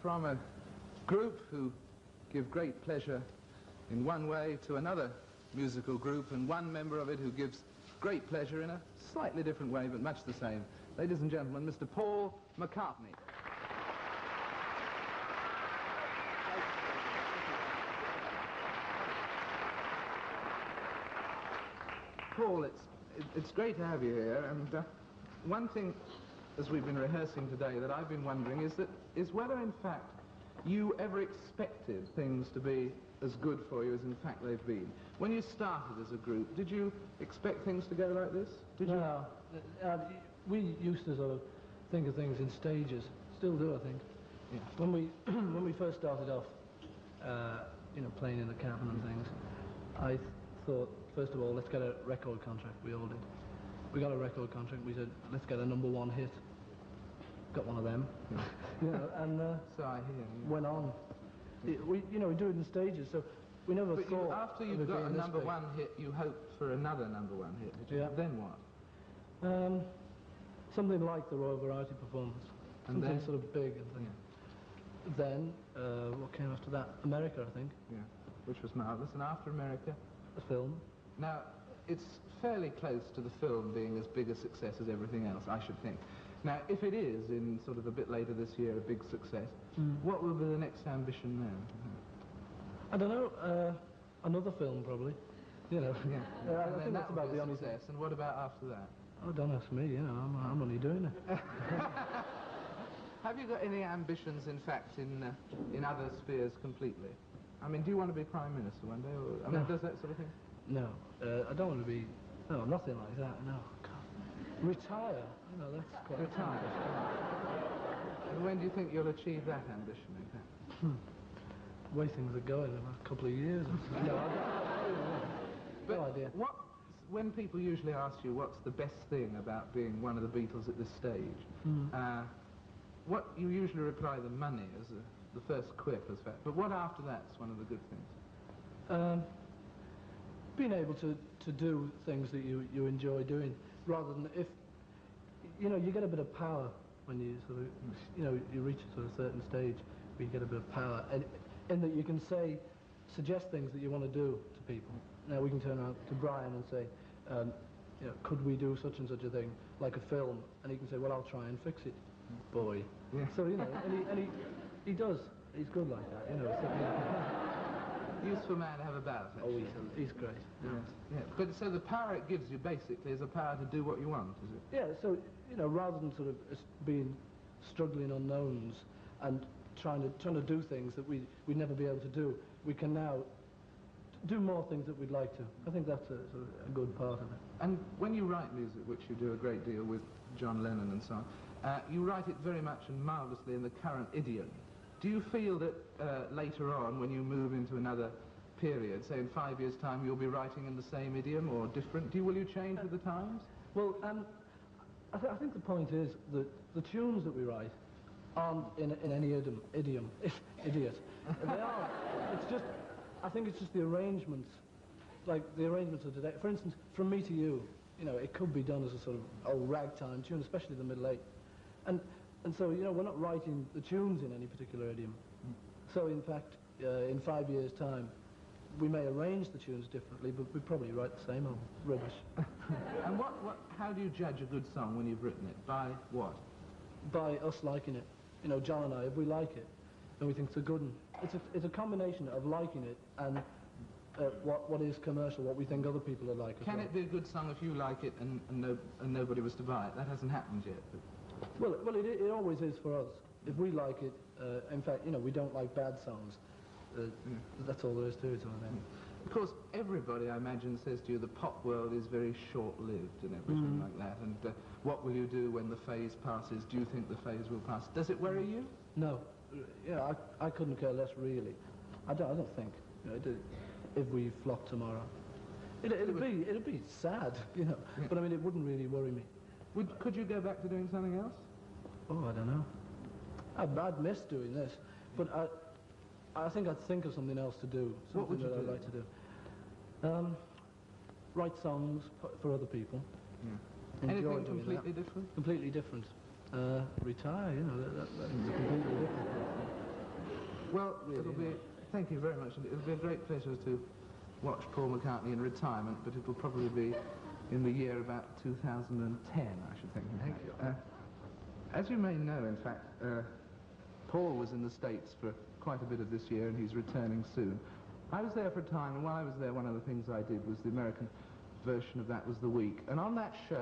from a group who give great pleasure in one way to another musical group, and one member of it who gives great pleasure in a slightly different way, but much the same. Ladies and gentlemen, Mr. Paul McCartney. Paul, it's great to have you here, and one thing, as we've been rehearsing today, that I've been wondering is whether, in fact, you ever expected things to be as good for you as, in fact, they've been. When you started as a group, did you expect things to go like this? Did you? No. We used to sort of think of things in stages. Still do, I think. Yeah. When we first started off, you know, playing in the cabin and things, I thought, first of all, let's get a record contract. We all did. We got a record contract. We said, let's get a #1 hit. Got one of them. Yeah. You know, and so I hear. Yeah. Went on. We do it in stages. So we never but thought. After you got a #1 hit, you hoped for another #1 hit. Did you? Yeah. Then what? Something like the Royal Variety Performance. And something then? sort of big and thing. Yeah. Then what came after that? America, I think. Yeah. Which was marvellous. And after America? A film. Now, it's fairly close to the film being as big a success as everything else, I should think. Now, if it is, in sort of a bit later this year, a big success, what will be the next ambition then? I don't know. Another film, probably. You know. Yeah. I think that's about the only success. And what about after that? Oh, don't ask me. You know, I'm only doing it. Have you got any ambitions, in fact, in other spheres completely? I mean, do you want to be Prime Minister one day? Or, I mean, does that sort of thing? No, I don't want to be. No, nothing like that. No, God. Retire. You know, that's quite. Retire. And when do you think you'll achieve that ambition, in fact? The way things are going in a couple of years. Or so. No, no idea. When people usually ask you what's the best thing about being one of the Beatles at this stage, what you usually reply, the money, as the first quip, as fact. But what after that's one of the good things? Being able to do things that you enjoy doing, rather than if, you know, you get a bit of power when you sort of, you know, you reach a sort of certain stage where you get a bit of power, and in that you can suggest things that you want to do to people. Now we can turn around to Brian and say, you know, could we do such and such a thing, like a film? And he can say, well, I'll try and fix it, boy. Yeah. So, you know, and he does. He's good like that, you know. So, useful man to have about. Oh, he's great. Yeah. Yeah. But so the power it gives you basically is a power to do what you want, is it? Yeah. So, you know, rather than sort of being struggling unknowns and trying to do things that we'd never be able to do, we can now do more things that we'd like to. I think that's a sort of a good part of it. And when you write music, which you do a great deal with John Lennon and so on, you write it very much and marvellously in the current idiom. Do you feel that later on, when you move into another period, say in 5 years' time, you'll be writing in the same idiom or different? Will you change with the times? Well, I think the point is that the tunes that we write aren't in any idiom. Idiot. They are. It's just, I think it's just the arrangements, like the arrangements of today. For instance, From Me to You, you know, it could be done as a sort of old ragtime tune, especially the middle eight. And so, you know, we're not writing the tunes in any particular idiom. So, in fact, in 5 years' time, we may arrange the tunes differently, but we probably write the same old rubbish. And how do you judge a good song when you've written it? By what? By us liking it. You know, John and I, if we like it, then we think it's a good one. It's a combination of liking it and what is commercial, what we think other people are like. Can it be a good song if you like it and nobody was to buy it? That hasn't happened yet. But... Well, it always is for us. If we like it, in fact, you know, we don't like bad songs. That's all there is to it. Of course, everybody, I imagine, says to you the pop world is very short-lived and everything like that. And what will you do when the phase passes? Do you think the phase will pass? Does it worry you? No. Yeah, I couldn't care less, really. I don't think. You know, if we flop tomorrow, it'd be sad, you know. Yeah. But I mean, it wouldn't really worry me. Could you go back to doing something else? Oh, I don't know. I'd miss doing this, but I think I'd think of something else to do. Something what would you that I'd like to do? Write songs for other people. Yeah. Anything completely different? Completely different. Retire, you know, that's completely different. Well, Really, it'll be... Thank you very much. It'll be a great pleasure to watch Paul McCartney in retirement, but it'll probably be in the year about 2010, I should think. Thank you. As you may know, in fact, Paul was in the States for quite a bit of this year, and he's returning soon. I was there for a time, and while I was there, one of the things I did was the American version of That Was the Week. And on that show,